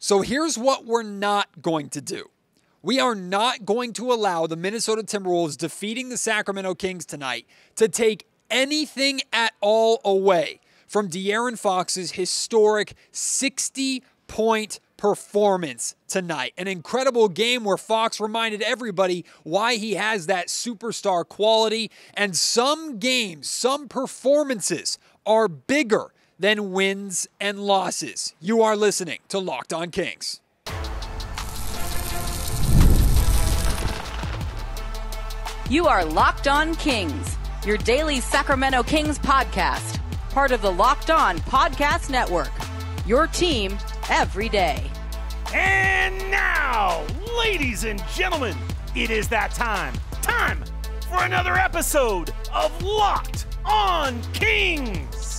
So here's what we're not going to do. We are not going to allow the Minnesota Timberwolves defeating the Sacramento Kings tonight to take anything at all away from De'Aaron Fox's historic 60-point performance tonight. An incredible game where Fox reminded everybody why he has that superstar quality. And some games, some performances are bigger than wins and losses. You are listening to Locked On Kings. You are Locked On Kings, your daily Sacramento Kings podcast, part of the Locked On Podcast Network, your team every day. And now, ladies and gentlemen, it is that time for another episode of Locked On Kings.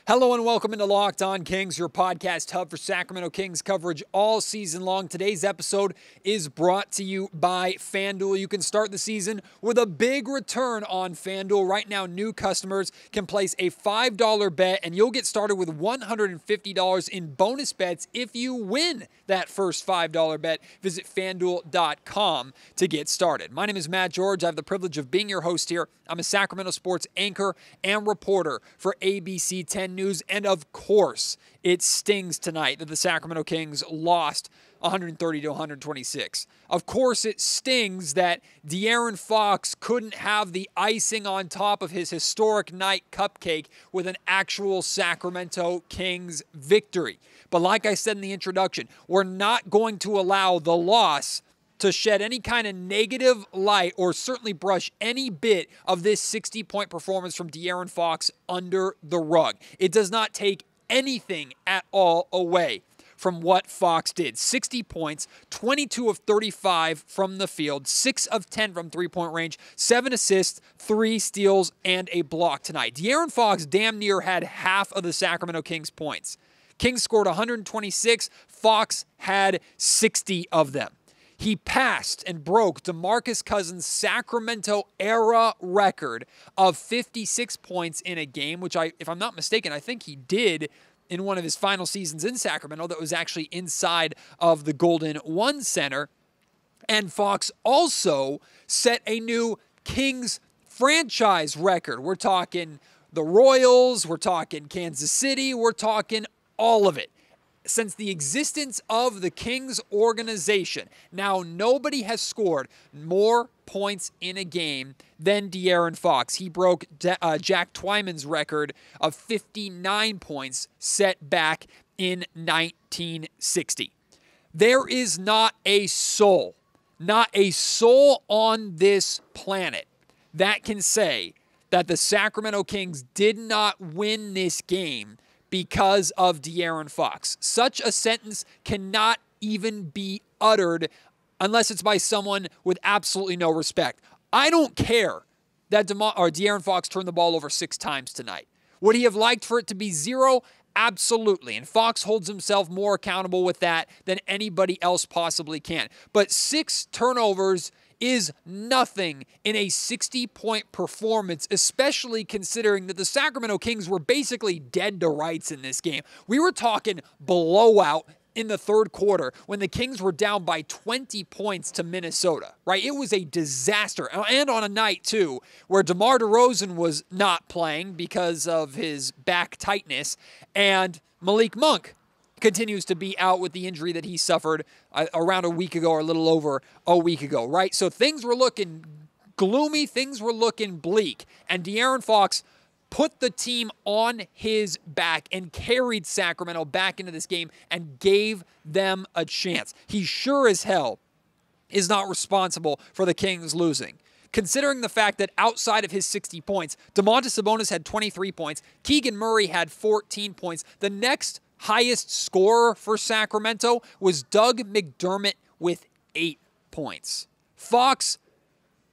Hello and welcome into Locked On Kings, your podcast hub for Sacramento Kings coverage all season long. Today's episode is brought to you by FanDuel. You can start the season with a big return on FanDuel. Right now, new customers can place a $5 bet and you'll get started with $150 in bonus bets if you win that first $5 bet. Visit FanDuel.com to get started. My name is Matt George. I have the privilege of being your host here. I'm a Sacramento sports anchor and reporter for ABC 10 News, and of course, it stings tonight that the Sacramento Kings lost 130 to 126. Of course, it stings that De'Aaron Fox couldn't have the icing on top of his historic night cupcake with an actual Sacramento Kings victory. But like I said in the introduction, we're not going to allow the loss to shed any kind of negative light or certainly brush any bit of this 60-point performance from De'Aaron Fox under the rug. It does not take anything at all away from what Fox did. 60 points, 22 of 35 from the field, 6 of 10 from three-point range, 7 assists, 3 steals, and a block tonight. De'Aaron Fox damn near had half of the Sacramento Kings points. Kings scored 126, Fox had 60 of them. He passed and broke DeMarcus Cousins' Sacramento-era record of 56 points in a game, which if I'm not mistaken, I think he did in one of his final seasons in Sacramento that was actually inside of the Golden One Center. And Fox also set a new Kings franchise record. We're talking the Royals, we're talking Kansas City, we're talking all of it. Since the existence of the Kings organization, now nobody has scored more points in a game than De'Aaron Fox. He broke Jack Twyman's record of 59 points set back in 1960. There is not a soul on this planet that can say that the Sacramento Kings did not win this game because of De'Aaron Fox. Such a sentence cannot even be uttered unless it's by someone with absolutely no respect. I don't care that De'Aaron Fox turned the ball over 6 times tonight. Would he have liked for it to be 0? Absolutely. And Fox holds himself more accountable with that than anybody else possibly can. But 6 turnovers is nothing in a 60-point performance, especially considering that the Sacramento Kings were basically dead to rights in this game. We were talking blowout in the third quarter when the Kings were down by 20 points to Minnesota, right? It was a disaster. And on a night, too, where DeMar DeRozan was not playing because of his back tightness, and Malik Monk continues to be out with the injury that he suffered around a week ago or a little over a week ago, right? So things were looking gloomy, things were looking bleak, and De'Aaron Fox put the team on his back and carried Sacramento back into this game and gave them a chance. He sure as hell is not responsible for the Kings losing. Considering the fact that outside of his 60 points, Domantas Sabonis had 23 points, Keegan Murray had 14 points. The next highest scorer for Sacramento was Doug McDermott with 8 points. Fox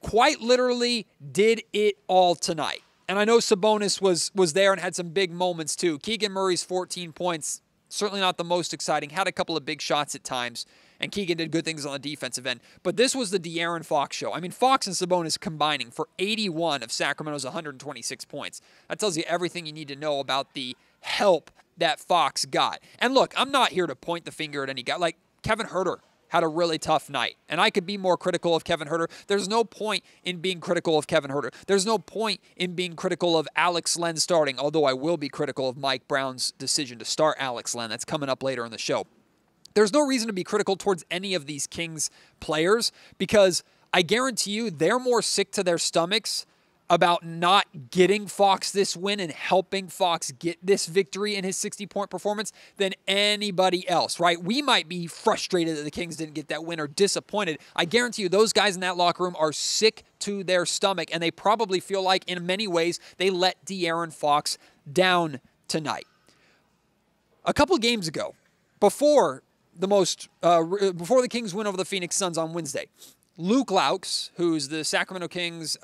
quite literally did it all tonight. And I know Sabonis was there and had some big moments too. Keegan Murray's 14 points, certainly not the most exciting, had a couple of big shots at times, and Keegan did good things on the defensive end. But this was the De'Aaron Fox show. I mean, Fox and Sabonis combining for 81 of Sacramento's 126 points. That tells you everything you need to know about the help that Fox got. And look, I'm not here to point the finger at any guy. Like, Kevin Huerter had a really tough night. And I could be more critical of Kevin Huerter. There's no point in being critical of Kevin Huerter. There's no point in being critical of Alex Len starting, although I will be critical of Mike Brown's decision to start Alex Len. That's coming up later in the show. There's no reason to be critical towards any of these Kings players because I guarantee you they're more sick to their stomachs about not getting Fox this win and helping Fox get this victory in his 60-point performance than anybody else, right? We might be frustrated that the Kings didn't get that win or disappointed. I guarantee you those guys in that locker room are sick to their stomach, and they probably feel like in many ways they let De'Aaron Fox down tonight. A couple of games ago, before the Kings win over the Phoenix Suns on Wednesday, Luke Laux, who's the Sacramento Kings,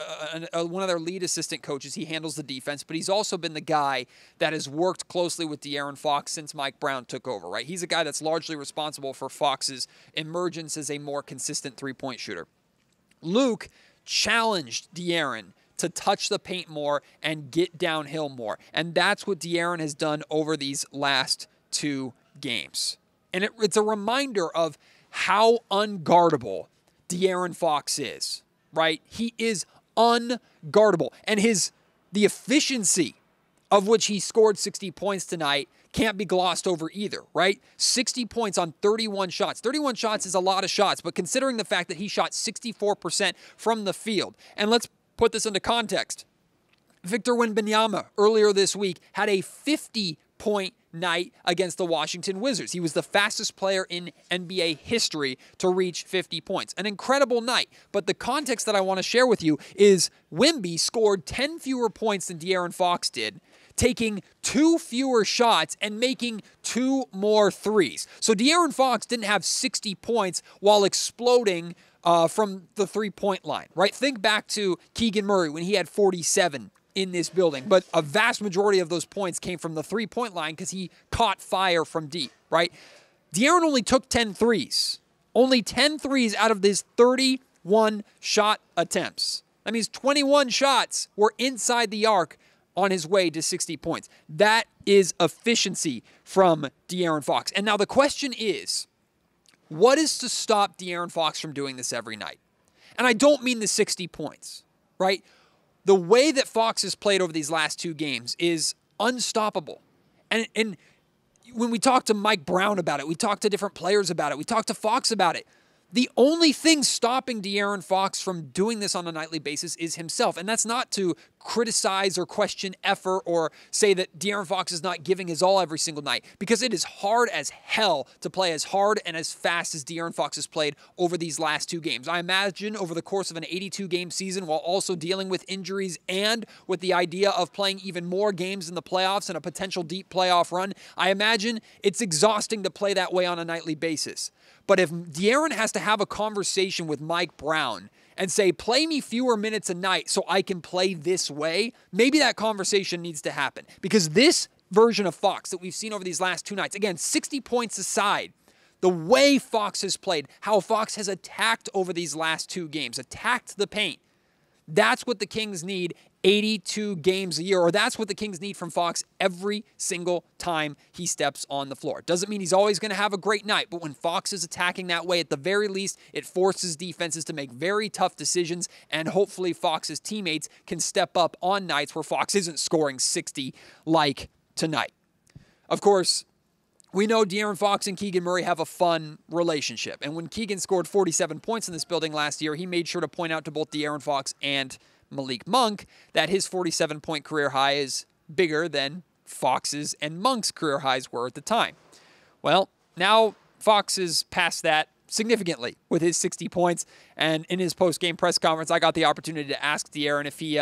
one of their lead assistant coaches, he handles the defense, but he's also been the guy that has worked closely with De'Aaron Fox since Mike Brown took over, right? He's a guy that's largely responsible for Fox's emergence as a more consistent three-point shooter. Luke challenged De'Aaron to touch the paint more and get downhill more, and that's what De'Aaron has done over these last 2 games. And it's a reminder of how unguardable De'Aaron Fox is, right? He is unguardable. And the efficiency of which he scored 60 points tonight can't be glossed over either, right? 60 points on 31 shots. 31 shots is a lot of shots, but considering the fact that he shot 64% from the field, and let's put this into context. Victor Wembanyama earlier this week had a 50-point night against the Washington Wizards. He was the fastest player in NBA history to reach 50 points. An incredible night. But the context that I want to share with you is Wemby scored 10 fewer points than De'Aaron Fox did, taking 2 fewer shots and making 2 more threes. So De'Aaron Fox didn't have 60 points while exploding from the three-point line, right? Think back to Keegan Murray when he had 47 in this building, but a vast majority of those points came from the three-point line because he caught fire from deep, right? De'Aaron only took 10 threes. Only 10 threes out of his 31 shot attempts. That means 21 shots were inside the arc on his way to 60 points. That is efficiency from De'Aaron Fox. And now the question is, what is to stop De'Aaron Fox from doing this every night? And I don't mean the 60 points, right? The way that Fox has played over these last 2 games is unstoppable. And when we talk to Mike Brown about it, we talk to different players about it, we talk to Fox about it, the only thing stopping De'Aaron Fox from doing this on a nightly basis is himself. And that's not to criticize or question effort or say that De'Aaron Fox is not giving his all every single night, because it is hard as hell to play as hard and as fast as De'Aaron Fox has played over these last 2 games. I imagine over the course of an 82-game season, while also dealing with injuries and with the idea of playing even more games in the playoffs and a potential deep playoff run, I imagine it's exhausting to play that way on a nightly basis. But if De'Aaron has to have a conversation with Mike Brown and say, play me fewer minutes a night so I can play this way, maybe that conversation needs to happen. Because this version of Fox that we've seen over these last 2 nights, again, 60 points aside, the way Fox has played, how Fox has attacked over these last 2 games, attacked the paint, that's what the Kings need 82 games a year, or that's what the Kings need from Fox every single time he steps on the floor. Doesn't mean he's always going to have a great night, but when Fox is attacking that way, at the very least, it forces defenses to make very tough decisions, and hopefully Fox's teammates can step up on nights where Fox isn't scoring 60 like tonight. Of course, we know De'Aaron Fox and Keegan Murray have a fun relationship, and when Keegan scored 47 points in this building last year, he made sure to point out to both De'Aaron Fox and Malik Monk that his 47-point career high is bigger than Fox's and Monk's career highs were at the time. Well, now Fox is past that significantly with his 60 points, and in his post-game press conference, I got the opportunity to ask De'Aaron if he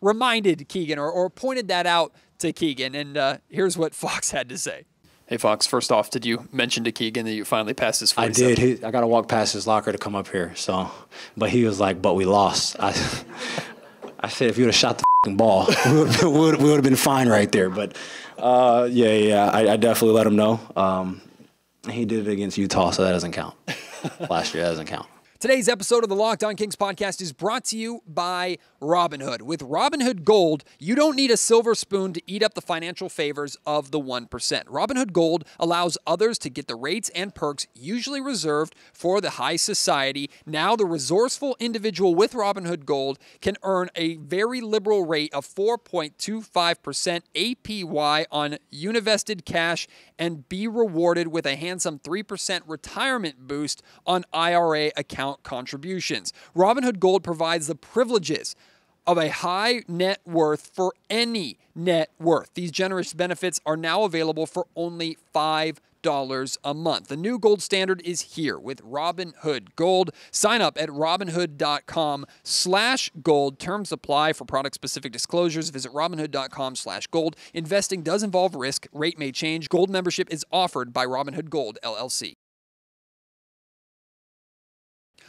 reminded Keegan or pointed that out to Keegan, and here's what Fox had to say. Hey, Fox, first off, did you mention to Keegan that you finally passed his 47? I did. I got to walk past his locker to come up here. But he was like, but we lost. I said, if you would have shot the f***ing ball, we would have been fine right there. But, I definitely let him know. He did it against Utah, so that doesn't count. Last year, that doesn't count. Today's episode of the Locked On Kings podcast is brought to you by Robinhood. With Robinhood Gold, you don't need a silver spoon to eat up the financial favors of the 1%. Robinhood Gold allows others to get the rates and perks usually reserved for the high society. Now, the resourceful individual with Robinhood Gold can earn a very liberal rate of 4.25% APY on univested cash and be rewarded with a handsome 3% retirement boost on IRA account contributions. Robinhood Gold provides the privileges of a high net worth for any net worth. These generous benefits are now available for only $5 a month. The new gold standard is here with Robinhood Gold. Sign up at Robinhood.com/gold. Terms apply. For product-specific disclosures, visit Robinhood.com/gold. Investing does involve risk. Rate may change. Gold membership is offered by Robinhood Gold, LLC.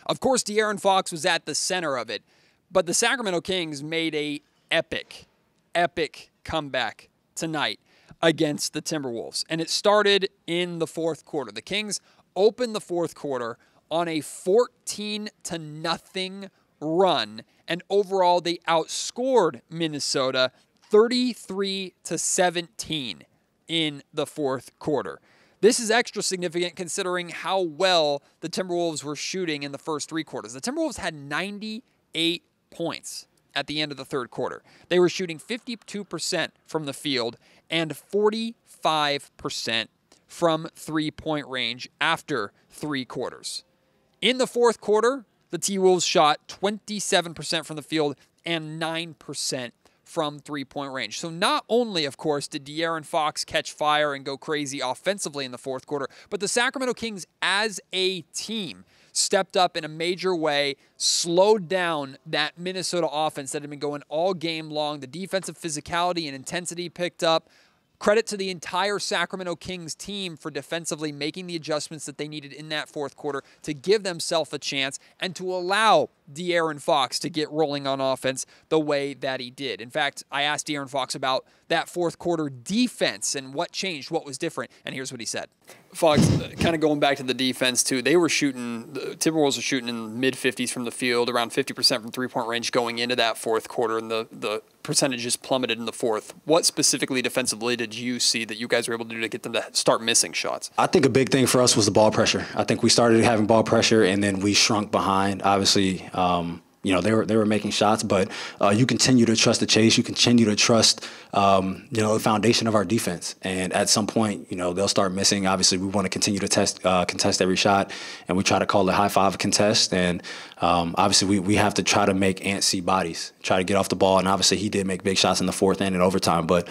Of course, De'Aaron Fox was at the center of it, but the Sacramento Kings made a epic comeback tonight against the Timberwolves. And it started in the fourth quarter. The Kings opened the fourth quarter on a 14-0 run, and overall they outscored Minnesota 33-17 in the fourth quarter. This is extra significant considering how well the Timberwolves were shooting in the first three quarters. The Timberwolves had 98 points at the end of the third quarter. They were shooting 52% from the field and 45% from three-point range after three quarters. In the fourth quarter, the T-Wolves shot 27% from the field and 9% from three-point range. So not only, of course, did De'Aaron Fox catch fire and go crazy offensively in the fourth quarter, but the Sacramento Kings as a team stepped up in a major way, slowed down that Minnesota offense that had been going all game long. The defensive physicality and intensity picked up. Credit to the entire Sacramento Kings team for defensively making the adjustments that they needed in that fourth quarter to give themselves a chance and to allow De'Aaron Fox to get rolling on offense the way that he did. In fact, I asked De'Aaron Fox about that fourth quarter defense and what changed, what was different, and here's what he said. Fox, kind of going back to the defense too, the Timberwolves were shooting in the mid-50s from the field, around 50% from three-point range going into that fourth quarter, and the percentages plummeted in the fourth. What specifically defensively did you see that you guys were able to do to get them to start missing shots? I think a big thing for us was the ball pressure. I think we started having ball pressure, and then we shrunk behind. Obviously, they were making shots, but you continue to trust the chase. You continue to trust, the foundation of our defense. And at some point, they'll start missing. Obviously, we want to continue to contest every shot, and we try to call it high five contest. And obviously, we have to try to make Ant see bodies, try to get off the ball. And obviously, he did make big shots in the fourth and in overtime. But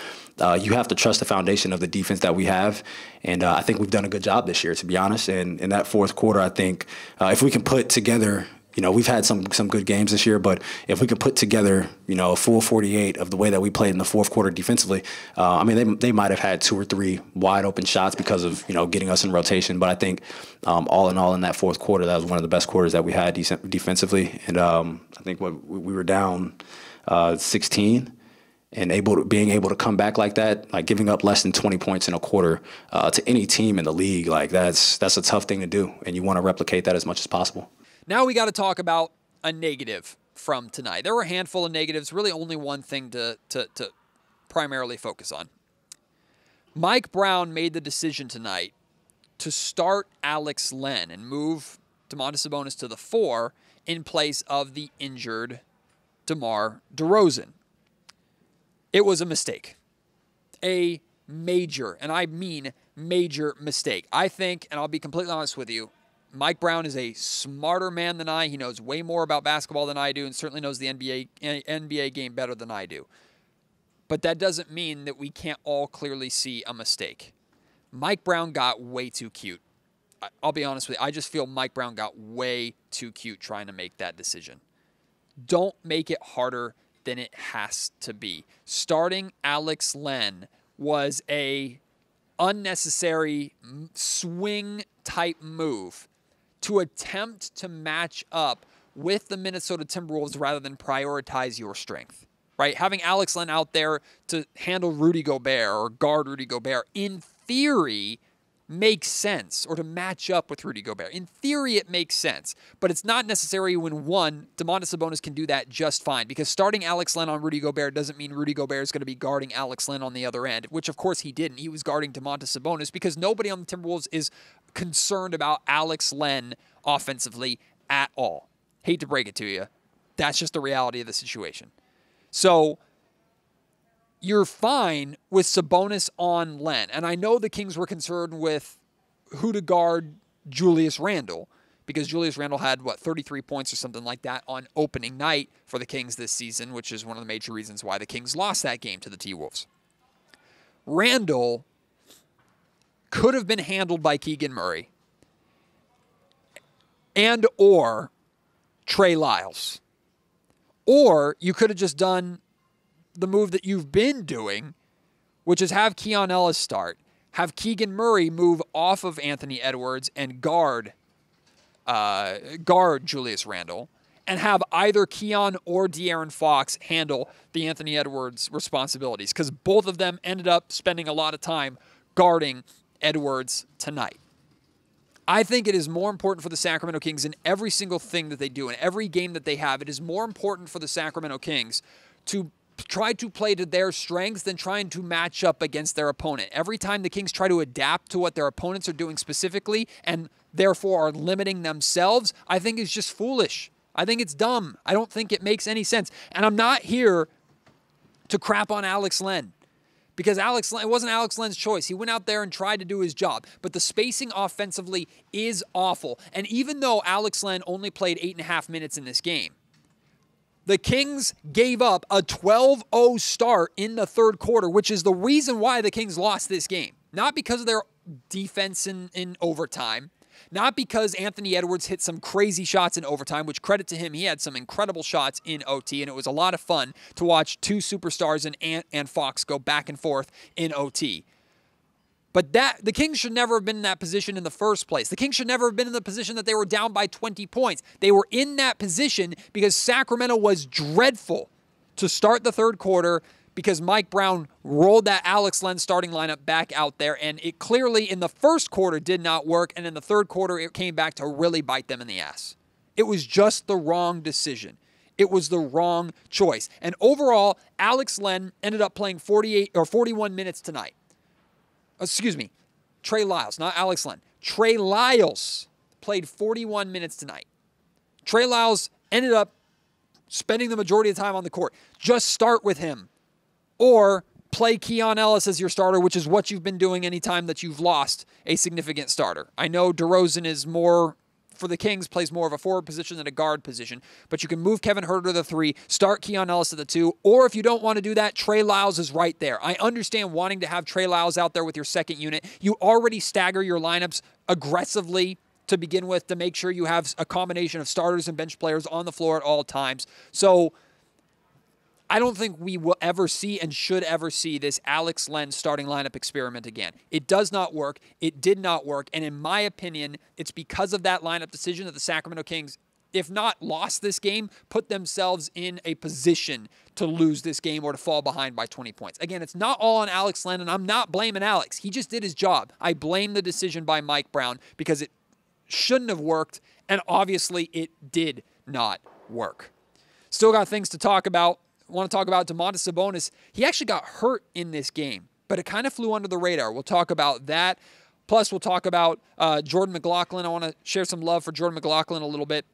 you have to trust the foundation of the defense that we have. And I think we've done a good job this year, to be honest. And in that fourth quarter, I think if we can put together – we've had some good games this year, but if we could put together, a full 48 of the way that we played in the fourth quarter defensively, they might have had two or three wide open shots because of, getting us in rotation. But I think all in all in that fourth quarter, that was one of the best quarters that we had defensively. And I think we were down 16 and being able to come back like that, like giving up less than 20 points in a quarter to any team in the league, like that's a tough thing to do. And you want to replicate that as much as possible. Now we got to talk about a negative from tonight. There were a handful of negatives, really only one thing to primarily focus on. Mike Brown made the decision tonight to start Alex Len and move Domantas Sabonis to the 4 in place of the injured DeMar DeRozan. It was a mistake. A major, and I mean major mistake. I think, and I'll be completely honest with you, Mike Brown is a smarter man than I. He knows way more about basketball than I do and certainly knows the NBA game better than I do. But that doesn't mean that we can't all clearly see a mistake. Mike Brown got way too cute. I'll be honest with you. I just feel Mike Brown got way too cute trying to make that decision. Don't make it harder than it has to be. Starting Alex Len was a unnecessary swing-type move to attempt to match up with the Minnesota Timberwolves rather than prioritize your strength, right? Having Alex Len out there to handle Rudy Gobert or guard Rudy Gobert, in theory, make sense or to match up with Rudy Gobert. In theory, it makes sense, but it's not necessary when, one, Domantas Sabonis can do that just fine, because starting Alex Len on Rudy Gobert doesn't mean Rudy Gobert is going to be guarding Alex Len on the other end, which of course he didn't. He was guarding Domantas Sabonis because nobody on the Timberwolves is concerned about Alex Len offensively at all. Hate to break it to you. That's just the reality of the situation. So you're fine with Sabonis on Len. And I know the Kings were concerned with who to guard Julius Randle, because Julius Randle had, 33 points or something like that on opening night for the Kings this season, which is one of the major reasons why the Kings lost that game to the T-Wolves. Randle could have been handled by Keegan Murray and or Trey Lyles. Or you could have just done the move that you've been doing, which is have Keon Ellis start, have Keegan Murray move off of Anthony Edwards and guard Julius Randle, and have either Keon or De'Aaron Fox handle the Anthony Edwards responsibilities, because both of them ended up spending a lot of time guarding Edwards tonight. I think it is more important for the Sacramento Kings in every single thing that they do, in every game that they have. It is more important for the Sacramento Kings to try to play to their strengths than trying to match up against their opponent. Every time the Kings try to adapt to what their opponents are doing specifically and therefore are limiting themselves, I think is just foolish. I think it's dumb. I don't think it makes any sense. And I'm not here to crap on Alex Len, because it wasn't Alex Len's choice. He went out there and tried to do his job. But the spacing offensively is awful. And even though Alex Len only played 8.5 minutes in this game, the Kings gave up a 12-0 start in the third quarter, which is the reason why the Kings lost this game. Not because of their defense in overtime, not because Anthony Edwards hit some crazy shots in overtime, which, credit to him, he had some incredible shots in OT, and it was a lot of fun to watch two superstars in Ant and Fox go back and forth in OT. But the Kings should never have been in that position in the first place. The Kings should never have been in the position that they were down by 20 points. They were in that position because Sacramento was dreadful to start the third quarter, because Mike Brown rolled that Alex Len starting lineup back out there, and it clearly in the first quarter did not work, and in the third quarter it came back to really bite them in the ass. It was just the wrong decision. It was the wrong choice. And overall, Alex Len ended up playing 41 minutes tonight. Excuse me, Trey Lyles, not Alex Len. Trey Lyles played 41 minutes tonight. Trey Lyles ended up spending the majority of the time on the court. Just start with him. Or play Keon Ellis as your starter, which is what you've been doing anytime that you've lost a significant starter. I know DeRozan is more, for the Kings, plays more of a forward position than a guard position, but you can move Kevin Huerter to the 3, start Keon Ellis at the 2, or if you don't want to do that, Trey Lyles is right there. I understand wanting to have Trey Lyles out there with your second unit. You already stagger your lineups aggressively to begin with to make sure you have a combination of starters and bench players on the floor at all times. So I don't think we will ever see and should ever see this Alex Len starting lineup experiment again. It does not work. It did not work. And in my opinion, it's because of that lineup decision that the Sacramento Kings, if not lost this game, put themselves in a position to lose this game or to fall behind by 20 points. Again, it's not all on Alex Len, and I'm not blaming Alex. He just did his job. I blame the decision by Mike Brown because it shouldn't have worked, and obviously it did not work. Still got things to talk about. I want to talk about Domantas Sabonis. He actually got hurt in this game, but it kind of flew under the radar. We'll talk about that. Plus, we'll talk about Jordan McLaughlin. I want to share some love for Jordan McLaughlin a little bit.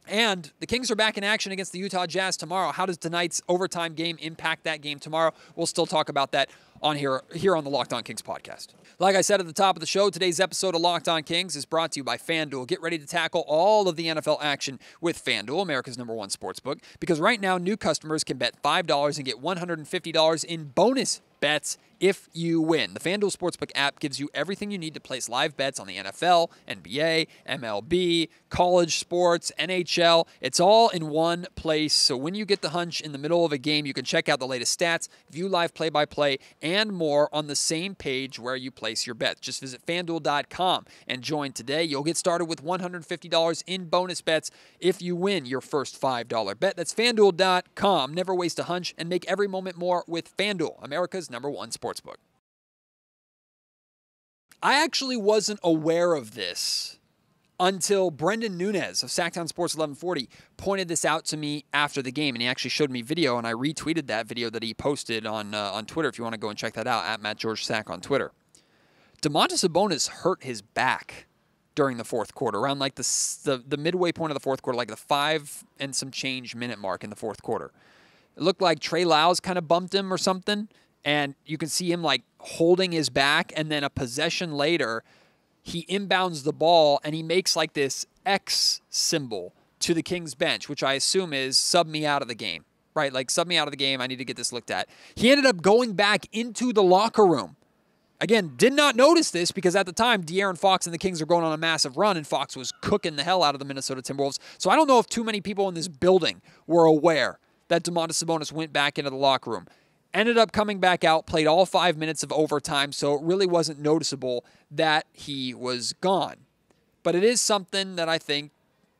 And the Kings are back in action against the Utah Jazz tomorrow. How does tonight's overtime game impact that game tomorrow? We'll still talk about that on here on the Locked On Kings podcast. Like I said at the top of the show, today's episode of Locked On Kings is brought to you by FanDuel. Get ready to tackle all of the NFL action with FanDuel, America's #1 sportsbook, because right now new customers can bet $5 and get $150 in bonus bets if you win. The FanDuel Sportsbook app gives you everything you need to place live bets on the NFL, NBA, MLB, college sports, NHL. It's all in one place, so when you get the hunch in the middle of a game, you can check out the latest stats, view live play-by-play, and more on the same page where you place your bets. Just visit FanDuel.com and join today. You'll get started with $150 in bonus bets if you win your first $5 bet. That's FanDuel.com. Never waste a hunch and make every moment more with FanDuel, America's #1 sportsbook. I actually wasn't aware of this until Brendan Nunez of Sacktown Sports 1140 pointed this out to me after the game, and he actually showed me video, and I retweeted that video that he posted on Twitter if you want to go and check that out, at Matt George Sack on Twitter. Domantas Sabonis hurt his back during the fourth quarter, around like the midway point of the fourth quarter, like the 5 and some change minute mark in the fourth quarter. It looked like Trey Lyles kind of bumped him or something, and you can see him like holding his back, and then a possession later, he inbounds the ball, and he makes like this X symbol to the Kings bench, which I assume is sub me out of the game, right? Like, sub me out of the game. I need to get this looked at. He ended up going back into the locker room. Again, did not notice this because at the time, De'Aaron Fox and the Kings are going on a massive run, and Fox was cooking the hell out of the Minnesota Timberwolves. So I don't know if too many people in this building were aware that Domantas Sabonis went back into the locker room. Ended up coming back out, played all 5 minutes of overtime, so it really wasn't noticeable that he was gone. But it is something that I think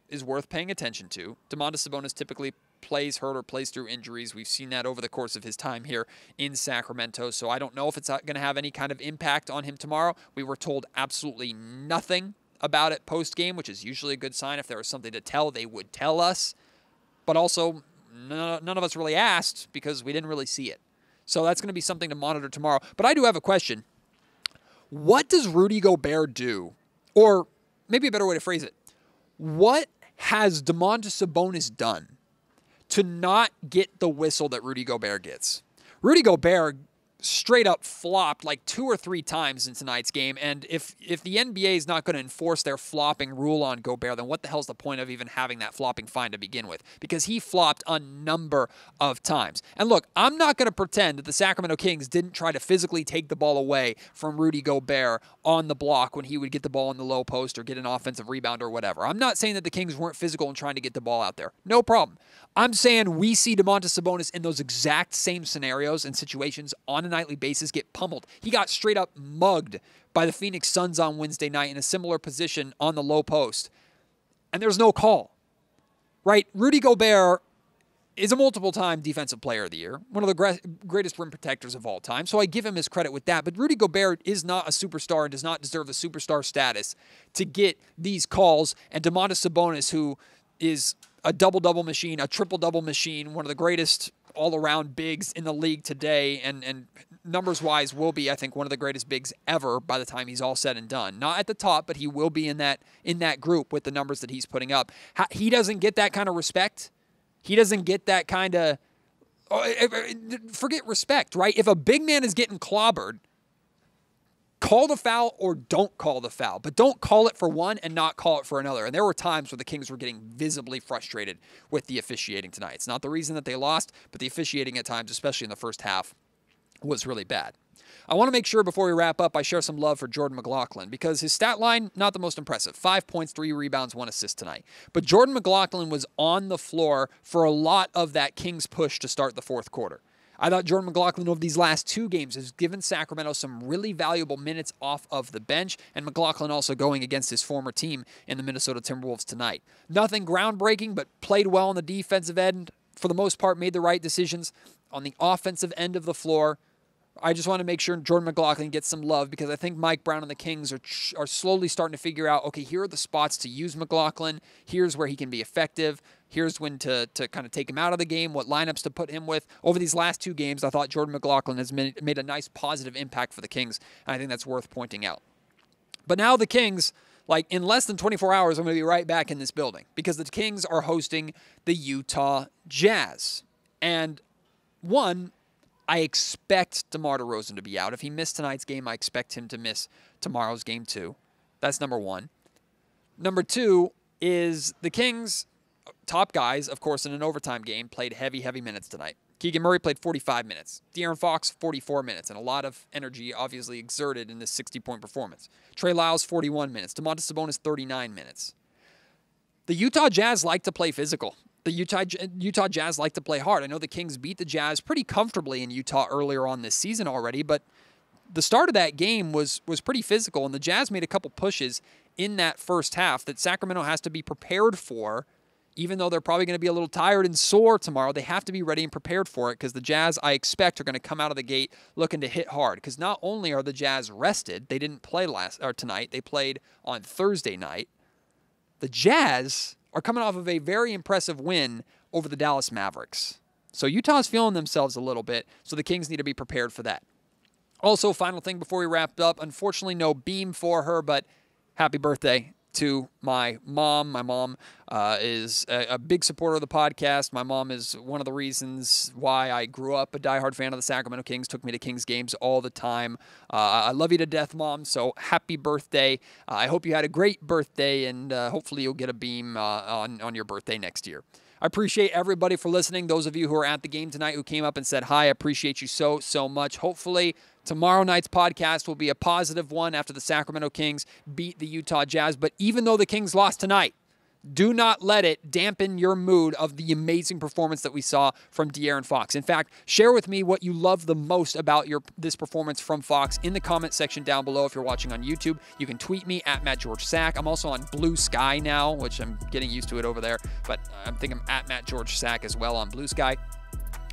is worth paying attention to. Domantas Sabonis typically plays hurt or plays through injuries. We've seen that over the course of his time here in Sacramento, so I don't know if it's going to have any kind of impact on him tomorrow. We were told absolutely nothing about it post-game, which is usually a good sign. If there was something to tell, they would tell us. But also, none of us really asked because we didn't really see it. So that's going to be something to monitor tomorrow. But I do have a question. What does Rudy Gobert do? Or maybe a better way to phrase it. What has Domantas Sabonis done to not get the whistle that Rudy Gobert gets? Rudy Gobert straight up flopped like 2 or 3 times in tonight's game, and if the NBA is not going to enforce their flopping rule on Gobert, then what the hell's the point of even having that flopping fine to begin with? Because he flopped a number of times. And look, I'm not going to pretend that the Sacramento Kings didn't try to physically take the ball away from Rudy Gobert on the block when he would get the ball in the low post or get an offensive rebound or whatever. I'm not saying that the Kings weren't physical in trying to get the ball out there. No problem. I'm saying we see Domantas Sabonis in those exact same scenarios and situations on a nightly basis get pummeled. He got straight up mugged by the Phoenix Suns on Wednesday night in a similar position on the low post. And there's no call, right? Rudy Gobert is a multiple-time Defensive Player of the Year, one of the greatest rim protectors of all time, so I give him his credit with that. But Rudy Gobert is not a superstar and does not deserve the superstar status to get these calls. And Domantas Sabonis, who is a double-double machine, a triple-double machine, one of the greatest all-around bigs in the league today, and numbers-wise will be, I think, one of the greatest bigs ever by the time he's all said and done. Not at the top, but he will be in that group with the numbers that he's putting up. He doesn't get that kind of respect. He doesn't get that kind of... forget respect, right? If a big man is getting clobbered, call the foul or don't call the foul, but don't call it for one and not call it for another. And there were times where the Kings were getting visibly frustrated with the officiating tonight. It's not the reason that they lost, but the officiating at times, especially in the first half, was really bad. I want to make sure before we wrap up, I share some love for Jordan McLaughlin because his stat line, not the most impressive. 5 points, 3 rebounds, 1 assist tonight. But Jordan McLaughlin was on the floor for a lot of that Kings push to start the fourth quarter. I thought Jordan McLaughlin over these last 2 games has given Sacramento some really valuable minutes off of the bench, and McLaughlin also going against his former team in the Minnesota Timberwolves tonight. Nothing groundbreaking, but played well on the defensive end. For the most part, made the right decisions on the offensive end of the floor. I just want to make sure Jordan McLaughlin gets some love because I think Mike Brown and the Kings are slowly starting to figure out, okay, here are the spots to use McLaughlin. Here's where he can be effective. Here's when to kind of take him out of the game, what lineups to put him with. Over these last 2 games, I thought Jordan McLaughlin has made a nice positive impact for the Kings, and I think that's worth pointing out. But now the Kings, like in less than 24 hours, I'm going to be right back in this building because the Kings are hosting the Utah Jazz. And one, I expect DeMar DeRozan to be out. If he missed tonight's game, I expect him to miss tomorrow's game too. That's number 1. Number 2 is the Kings' top guys, of course, in an overtime game, played heavy minutes tonight. Keegan Murray played 45 minutes. De'Aaron Fox, 44 minutes, and a lot of energy obviously exerted in this 60-point performance. Trey Lyles, 41 minutes. Domantas Sabonis, 39 minutes. The Utah Jazz like to play physical. The Utah Jazz like to play hard. I know the Kings beat the Jazz pretty comfortably in Utah earlier on this season already, but the start of that game was pretty physical, and the Jazz made a couple pushes in that first half that Sacramento has to be prepared for even though they're probably going to be a little tired and sore tomorrow, they have to be ready and prepared for it because the Jazz, I expect, are going to come out of the gate looking to hit hard. Because not only are the Jazz rested, they didn't play tonight, they played on Thursday night. The Jazz are coming off of a very impressive win over the Dallas Mavericks. So Utah's feeling themselves a little bit, so the Kings need to be prepared for that. Also, final thing before we wrap up, unfortunately no beam for her, but happy birthday to my mom. My mom is a big supporter of the podcast. My mom is one of the reasons why I grew up a diehard fan of the Sacramento Kings, took me to Kings games all the time. I love you to death, Mom, so happy birthday. I hope you had a great birthday, and hopefully you'll get a beam on your birthday next year. I appreciate everybody for listening. Those of you who are at the game tonight who came up and said hi, I appreciate you so, so much. Hopefully tomorrow night's podcast will be a positive one after the Sacramento Kings beat the Utah Jazz. But even though the Kings lost tonight, do not let it dampen your mood of the amazing performance that we saw from De'Aaron Fox. In fact, share with me what you love the most about this performance from Fox in the comment section down below. If you're watching on YouTube, you can tweet me at MattGeorgeSack. I'm also on Blue Sky now, which I'm getting used to it over there, but I think I'm at MattGeorgeSack as well on Blue Sky.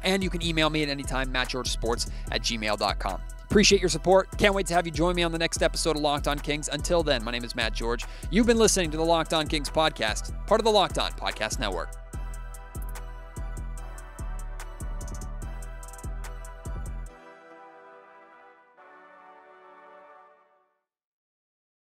And you can email me at any time, mattgeorgesports@gmail.com. Appreciate your support. Can't wait to have you join me on the next episode of Locked On Kings. Until then, my name is Matt George. You've been listening to the Locked On Kings podcast, part of the Locked On Podcast Network.